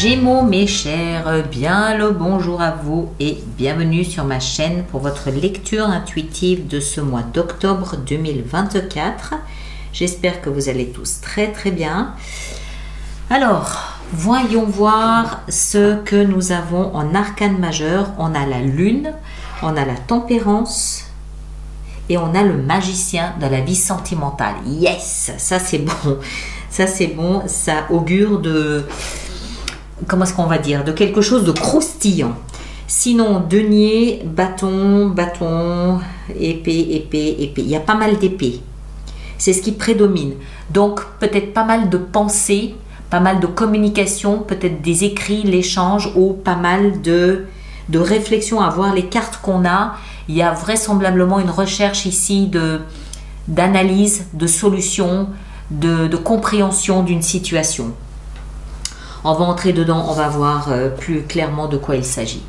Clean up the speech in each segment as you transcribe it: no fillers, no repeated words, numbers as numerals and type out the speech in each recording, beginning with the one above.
Gémeaux mes chers, bien le bonjour à vous et bienvenue sur ma chaîne pour votre lecture intuitive de ce mois d'octobre 2024. J'espère que vous allez tous très bien. Alors, voyons voir ce que nous avons en arcane majeur. On a la lune, on a la tempérance et on a le magicien de la vie sentimentale. Yes, ça c'est bon, ça c'est bon, ça augure de... Comment est-ce qu'on va dire? De quelque chose de croustillant. Sinon, denier, bâton, épée. Il y a pas mal d'épées. C'est ce qui prédomine. Donc, peut-être pas mal de pensées, pas mal de communication, peut-être des écrits, l'échange ou pas mal de réflexions à voir les cartes qu'on a. Il y a vraisemblablement une recherche ici d'analyse, de solution, de compréhension d'une situation. On va entrer dedans, on va voir plus clairement de quoi il s'agit.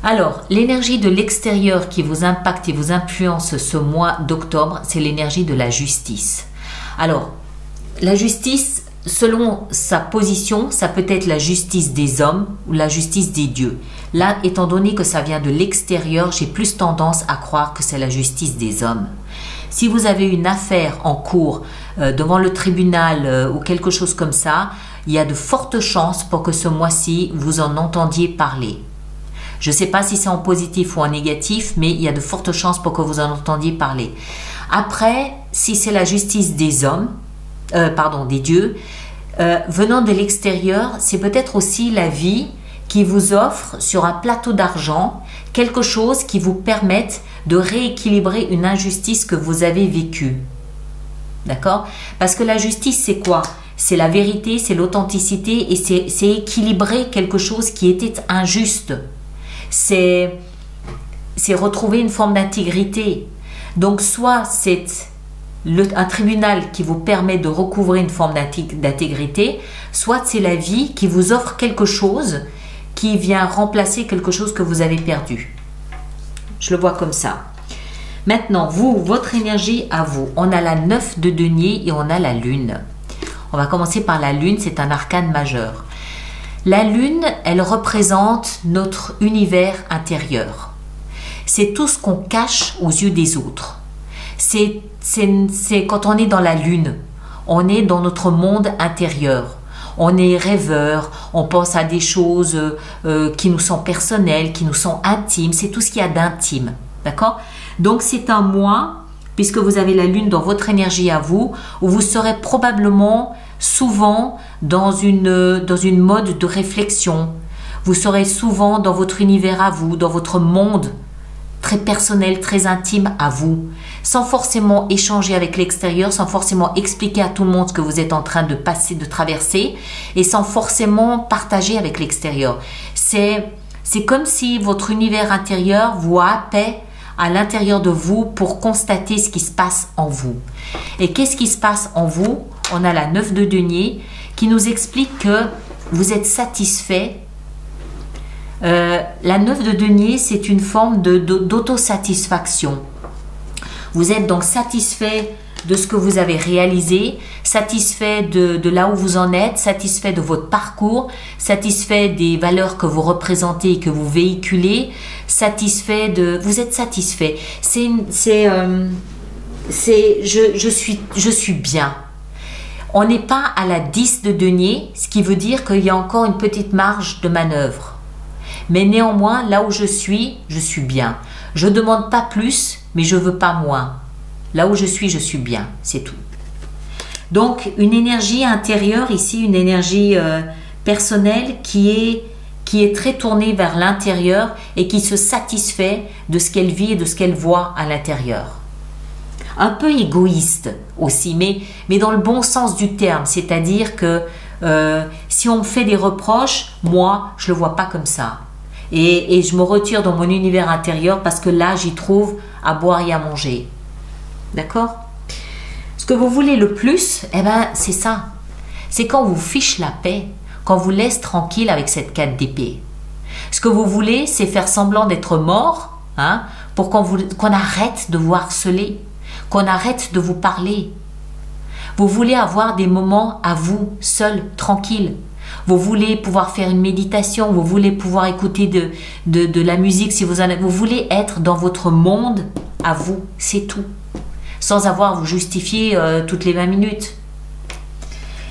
Alors, l'énergie de l'extérieur qui vous impacte et vous influence ce mois d'octobre, c'est l'énergie de la justice. Alors, la justice, selon sa position, ça peut être la justice des hommes ou la justice des dieux. Là, étant donné que ça vient de l'extérieur, j'ai plus tendance à croire que c'est la justice des hommes. Si vous avez une affaire en cours devant le tribunal ou quelque chose comme ça, il y a de fortes chances pour que ce mois-ci, vous en entendiez parler. Je ne sais pas si c'est en positif ou en négatif, mais il y a de fortes chances pour que vous en entendiez parler. Après, si c'est la justice des hommes, des dieux, venant de l'extérieur, c'est peut-être aussi la vie qui vous offre sur un plateau d'argent quelque chose qui vous permette de rééquilibrer une injustice que vous avez vécue. D'accord? Parce que la justice, c'est quoi? C'est la vérité, c'est l'authenticité et c'est équilibrer quelque chose qui était injuste. C'est retrouver une forme d'intégrité. Donc, soit c'est un tribunal qui vous permet de recouvrer une forme d'intégrité, soit c'est la vie qui vous offre quelque chose qui vient remplacer quelque chose que vous avez perdu. Je le vois comme ça. Maintenant, vous, votre énergie à vous, on a la 9 de denier et on a la lune. On va commencer par la lune, c'est un arcane majeur. La lune, elle représente notre univers intérieur. C'est tout ce qu'on cache aux yeux des autres. C'est quand on est dans la lune, on est dans notre monde intérieur. On est rêveur, on pense à des choses qui nous sont personnelles, qui nous sont intimes. C'est tout ce qu'il y a d'intime. D'accord? Donc, c'est un mois, puisque vous avez la lune dans votre énergie à vous, où vous serez probablement souvent dans une mode de réflexion. Vous serez souvent dans votre univers à vous, dans votre monde très personnel, très intime à vous, sans forcément échanger avec l'extérieur, sans forcément expliquer à tout le monde ce que vous êtes en train de passer, de traverser, et sans forcément partager avec l'extérieur. C'est comme si votre univers intérieur vous happait à l'intérieur de vous pour constater ce qui se passe en vous. Et qu'est-ce qui se passe en vous? On a la 9 de denier qui nous explique que vous êtes satisfait. La 9 de denier, c'est une forme d'autosatisfaction. Vous êtes donc satisfait de ce que vous avez réalisé, satisfait de là où vous en êtes, satisfait de votre parcours, satisfait des valeurs que vous représentez et que vous véhiculez, satisfait de... Vous êtes satisfait. Je suis bien. On n'est pas à la 10 de denier, ce qui veut dire qu'il y a encore une petite marge de manœuvre. Mais néanmoins, là où je suis bien. Je ne demande pas plus, mais je ne veux pas moins. Là où je suis bien, c'est tout. Donc, une énergie intérieure ici, une énergie personnelle qui est très tournée vers l'intérieur et qui se satisfait de ce qu'elle vit et de ce qu'elle voit à l'intérieur. Un peu égoïste aussi, mais dans le bon sens du terme. C'est-à-dire que si on me fait des reproches, moi, je ne le vois pas comme ça. Et je me retire dans mon univers intérieur parce que là, j'y trouve à boire et à manger. D'accord? Ce que vous voulez le plus, eh ben, c'est ça. C'est quand vous fiche la paix, quand vous laisse tranquille avec cette 4 d'épée. Ce que vous voulez, c'est faire semblant d'être mort, hein, pour qu'on arrête de vous harceler, qu'on arrête de vous parler. Vous voulez avoir des moments à vous, seul, tranquille. Vous voulez pouvoir faire une méditation, vous voulez pouvoir écouter de la musique si vous en avez. Vous voulez être dans votre monde à vous, c'est tout. Sans avoir à vous justifier toutes les 20 minutes.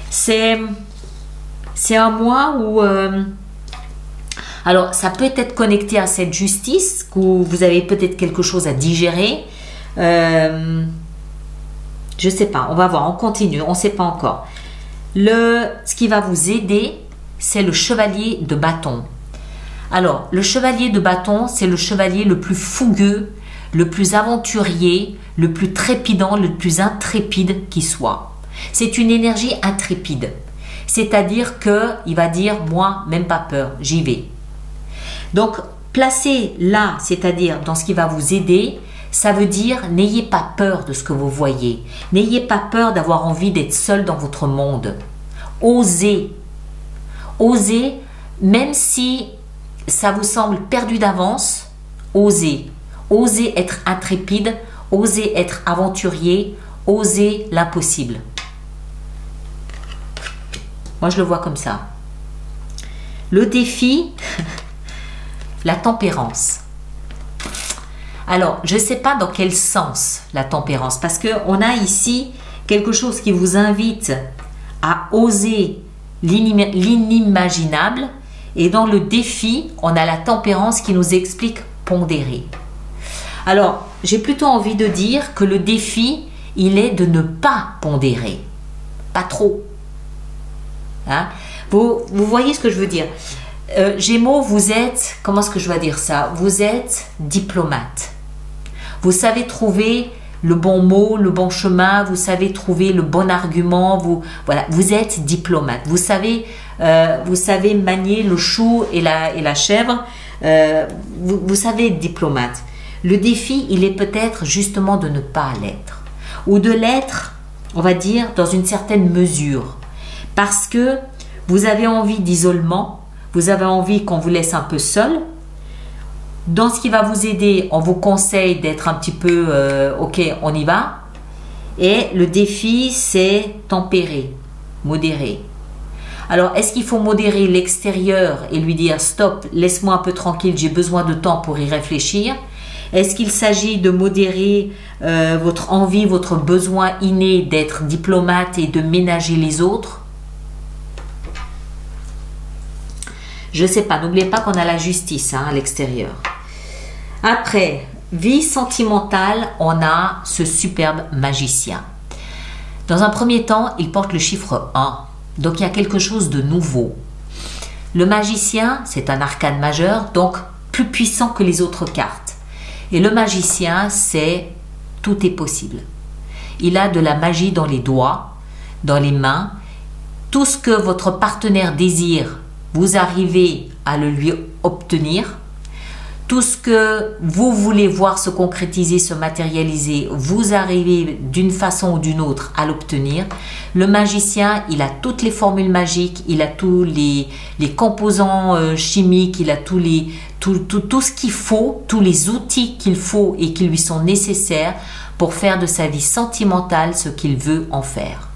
C'est un mois où... alors, ça peut être connecté à cette justice, où vous avez peut-être quelque chose à digérer. Je ne sais pas, on va voir, on continue, on ne sait pas encore. Ce qui va vous aider, c'est le chevalier de bâton. Alors, le chevalier de bâton, c'est le chevalier le plus fougueux, le plus aventurier, le plus trépidant, le plus intrépide qui soit. C'est une énergie intrépide. C'est-à-dire qu'il va dire, moi, même pas peur, j'y vais. Donc, placez là, c'est-à-dire dans ce qui va vous aider, ça veut dire, n'ayez pas peur de ce que vous voyez. N'ayez pas peur d'avoir envie d'être seul dans votre monde. Osez. Osez, même si ça vous semble perdu d'avance, osez. Osez être intrépide, osez être aventurier, osez l'impossible. Moi, je le vois comme ça. Le défi, la tempérance. Alors, je ne sais pas dans quel sens la tempérance, parce qu'on a ici quelque chose qui vous invite à oser l'inimaginable, et dans le défi, on a la tempérance qui nous explique pondérer. Alors, j'ai plutôt envie de dire que le défi, il est de ne pas pondérer. Pas trop. Hein? Vous voyez ce que je veux dire? Gémeaux, vous êtes, comment est-ce que je vais dire ça? Vous êtes diplomate. Vous savez trouver le bon mot, le bon chemin, vous savez trouver le bon argument, voilà, vous êtes diplomate. Vous savez manier le chou et la chèvre, vous savez être diplomate. Le défi, il est peut-être justement de ne pas l'être. Ou de l'être, on va dire, dans une certaine mesure. Parce que vous avez envie d'isolement, vous avez envie qu'on vous laisse un peu seul. Dans ce qui va vous aider, on vous conseille d'être un petit peu ok, on y va. Et le défi, c'est tempérer, modérer. Alors, est-ce qu'il faut modérer l'extérieur et lui dire stop, laisse-moi un peu tranquille, j'ai besoin de temps pour y réfléchir? Est-ce qu'il s'agit de modérer votre envie, votre besoin inné d'être diplomate et de ménager les autres? Je ne sais pas, n'oubliez pas qu'on a la justice à l'extérieur. Après, vie sentimentale, on a ce superbe magicien. Dans un premier temps, il porte le chiffre 1. Donc, il y a quelque chose de nouveau. Le magicien, c'est un arcane majeur, donc plus puissant que les autres cartes. Et le magicien, c'est tout est possible. Il a de la magie dans les doigts, dans les mains. Tout ce que votre partenaire désire, vous arrivez à le lui obtenir. Tout ce que vous voulez voir se concrétiser, se matérialiser, vous arrivez d'une façon ou d'une autre à l'obtenir. Le magicien, il a toutes les formules magiques, il a tous les composants chimiques, il a tout ce qu'il faut, tous les outils qu'il faut et qui lui sont nécessaires pour faire de sa vie sentimentale ce qu'il veut en faire.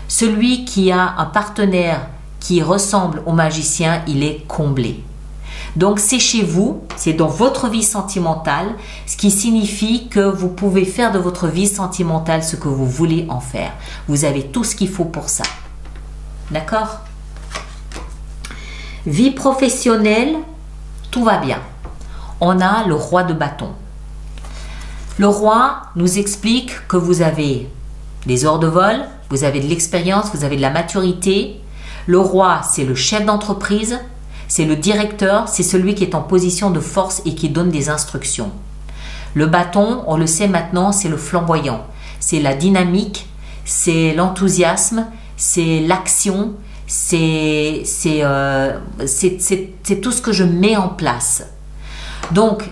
Celui qui a un partenaire qui ressemble au magicien, il est comblé. Donc c'est chez vous, c'est dans votre vie sentimentale, ce qui signifie que vous pouvez faire de votre vie sentimentale ce que vous voulez en faire. Vous avez tout ce qu'il faut pour ça. D'accord? Vie professionnelle, tout va bien. On a le roi de bâton. Le roi nous explique que vous avez des heures de vol, vous avez de l'expérience, vous avez de la maturité. Le roi, c'est le chef d'entreprise, c'est le directeur, c'est celui qui est en position de force et qui donne des instructions. Le bâton, on le sait maintenant, c'est le flamboyant. C'est la dynamique, c'est l'enthousiasme, c'est l'action, c'est tout ce que je mets en place. Donc,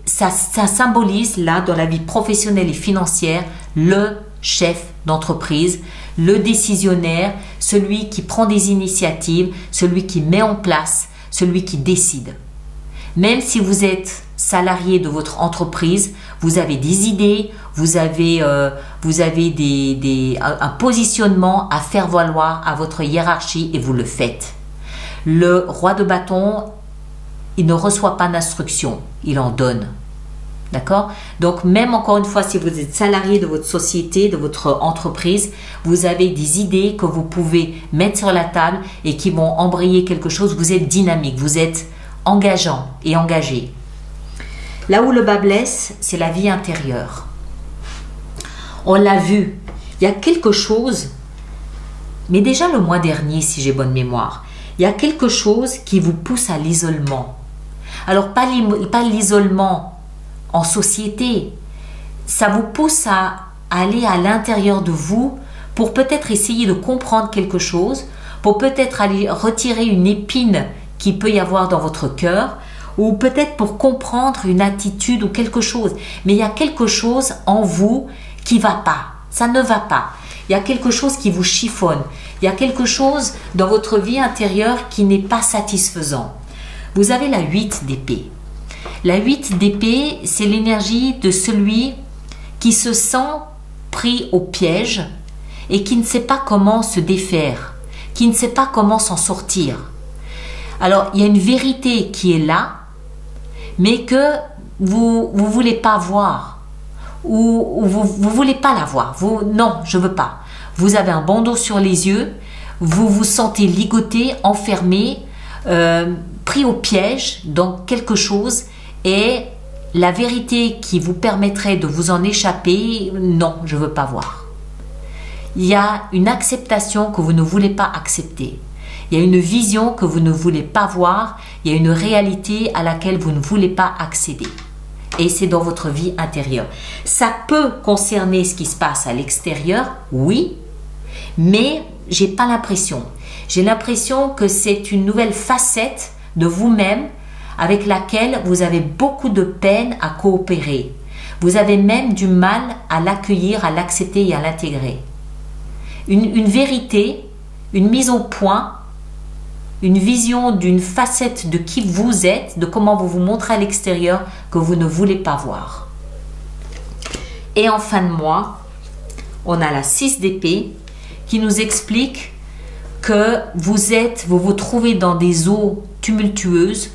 ça symbolise là, dans la vie professionnelle et financière, le chef d'entreprise, le décisionnaire, celui qui prend des initiatives, celui qui met en place, celui qui décide. Même si vous êtes salarié de votre entreprise, vous avez des idées, vous avez un positionnement à faire valoir à votre hiérarchie et vous le faites. Le roi de bâton, il ne reçoit pas d'instruction, il en donne. D'accord? Donc, même encore une fois, si vous êtes salarié de votre société, de votre entreprise, vous avez des idées que vous pouvez mettre sur la table et qui vont embrayer quelque chose. Vous êtes dynamique, vous êtes engageant et engagé. Là où le bas blesse, c'est la vie intérieure. On l'a vu, il y a quelque chose, mais déjà le mois dernier, si j'ai bonne mémoire, il y a quelque chose qui vous pousse à l'isolement. Alors, pas l'isolement en société, ça vous pousse à aller à l'intérieur de vous pour peut-être essayer de comprendre quelque chose, pour peut-être aller retirer une épine qui peut y avoir dans votre cœur, ou peut-être pour comprendre une attitude ou quelque chose. Mais il y a quelque chose en vous qui ne va pas, ça ne va pas. Il y a quelque chose qui vous chiffonne, il y a quelque chose dans votre vie intérieure qui n'est pas satisfaisant. Vous avez la 8 d'épée. La 8 d'épée, c'est l'énergie de celui qui se sent pris au piège et qui ne sait pas comment se défaire, qui ne sait pas comment s'en sortir. Alors, il y a une vérité qui est là, mais que vous ne voulez pas voir ou vous ne voulez pas la voir. Non, je ne veux pas. Vous avez un bandeau sur les yeux, vous vous sentez ligoté, enfermé, pris au piège dans quelque chose. Et la vérité qui vous permettrait de vous en échapper, non, je ne veux pas voir. Il y a une acceptation que vous ne voulez pas accepter. Il y a une vision que vous ne voulez pas voir. Il y a une réalité à laquelle vous ne voulez pas accéder. Et c'est dans votre vie intérieure. Ça peut concerner ce qui se passe à l'extérieur, oui, mais j'ai pas l'impression. J'ai l'impression que c'est une nouvelle facette de vous-même avec laquelle vous avez beaucoup de peine à coopérer. Vous avez même du mal à l'accueillir, à l'accepter et à l'intégrer. Une vérité, une mise au point, une vision d'une facette de qui vous êtes, de comment vous vous montrez à l'extérieur que vous ne voulez pas voir. Et en fin de mois, on a la 6 d'épée qui nous explique que vous vous trouvez dans des eaux tumultueuses,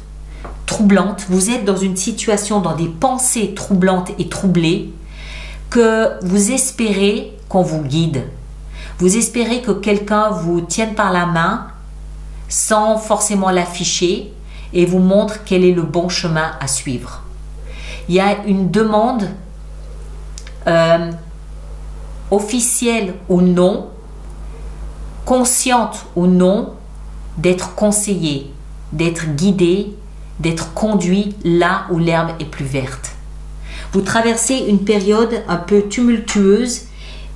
troublantes, vous êtes dans une situation, dans des pensées troublantes et troublées, que vous espérez qu'on vous guide. Vous espérez que quelqu'un vous tienne par la main sans forcément l'afficher et vous montre quel est le bon chemin à suivre. Il y a une demande officielle ou non, consciente ou non, d'être conseillé, d'être guidé, d'être conduit là où l'herbe est plus verte. Vous traversez une période un peu tumultueuse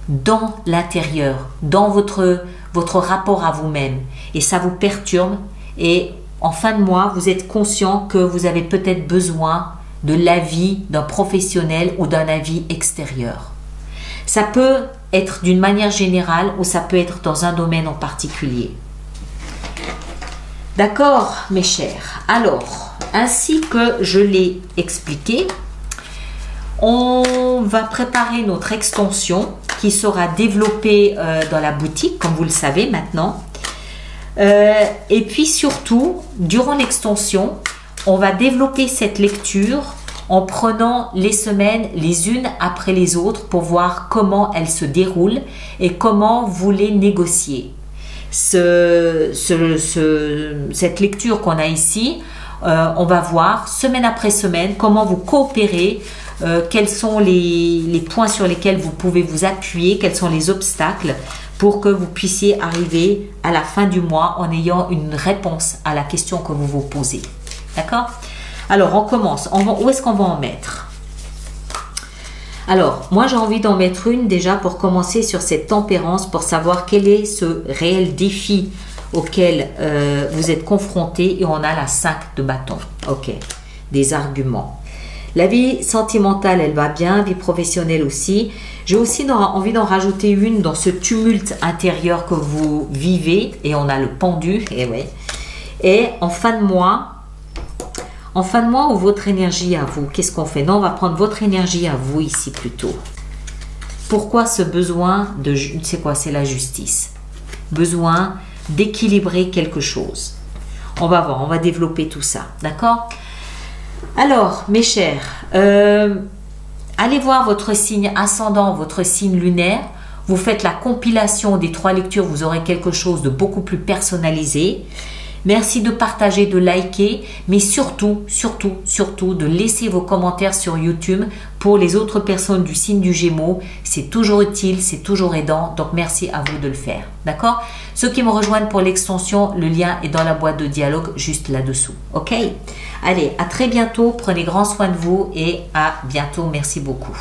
dans l'intérieur, dans votre rapport à vous-même. Et ça vous perturbe. Et en fin de mois, vous êtes conscient que vous avez peut-être besoin de l'avis d'un professionnel ou d'un avis extérieur. Ça peut être d'une manière générale ou ça peut être dans un domaine en particulier. D'accord, mes chers. Alors, ainsi que je l'ai expliqué, on va préparer notre extension qui sera développée dans la boutique, comme vous le savez maintenant. Et puis surtout, durant l'extension, on va développer cette lecture en prenant les semaines les unes après les autres pour voir comment elles se déroulent et comment vous les négociez. Cette lecture qu'on a ici, on va voir semaine après semaine comment vous coopérez, quels sont les points sur lesquels vous pouvez vous appuyer, quels sont les obstacles pour que vous puissiez arriver à la fin du mois en ayant une réponse à la question que vous vous posez. D'accord? Alors, on commence. Où est-ce qu'on va en mettre? Alors, moi, j'ai envie d'en mettre une déjà pour commencer sur cette tempérance, pour savoir quel est ce réel défi auquel vous êtes confronté. Et on a la 5 de bâton. Ok, des arguments. La vie sentimentale, elle va bien, vie professionnelle aussi. J'ai aussi envie d'en rajouter une dans ce tumulte intérieur que vous vivez. Et on a le pendu, et ouais. Et en fin de mois, En fin de mois ou votre énergie à vous? Qu'est-ce qu'on fait? Non, on va prendre votre énergie à vous ici plutôt. Pourquoi ce besoin de... C'est quoi? C'est la justice. Besoin d'équilibrer quelque chose. On va voir, on va développer tout ça. D'accord? Alors, mes chers, allez voir votre signe ascendant, votre signe lunaire. Vous faites la compilation des 3 lectures. Vous aurez quelque chose de beaucoup plus personnalisé. Merci de partager, de liker, mais surtout, surtout, surtout de laisser vos commentaires sur YouTube pour les autres personnes du signe du Gémeaux. C'est toujours utile, c'est toujours aidant, donc merci à vous de le faire. D'accord? Ceux qui me rejoignent pour l'extension, le lien est dans la boîte de dialogue juste là-dessous. Ok? Allez, à très bientôt, prenez grand soin de vous et à bientôt. Merci beaucoup.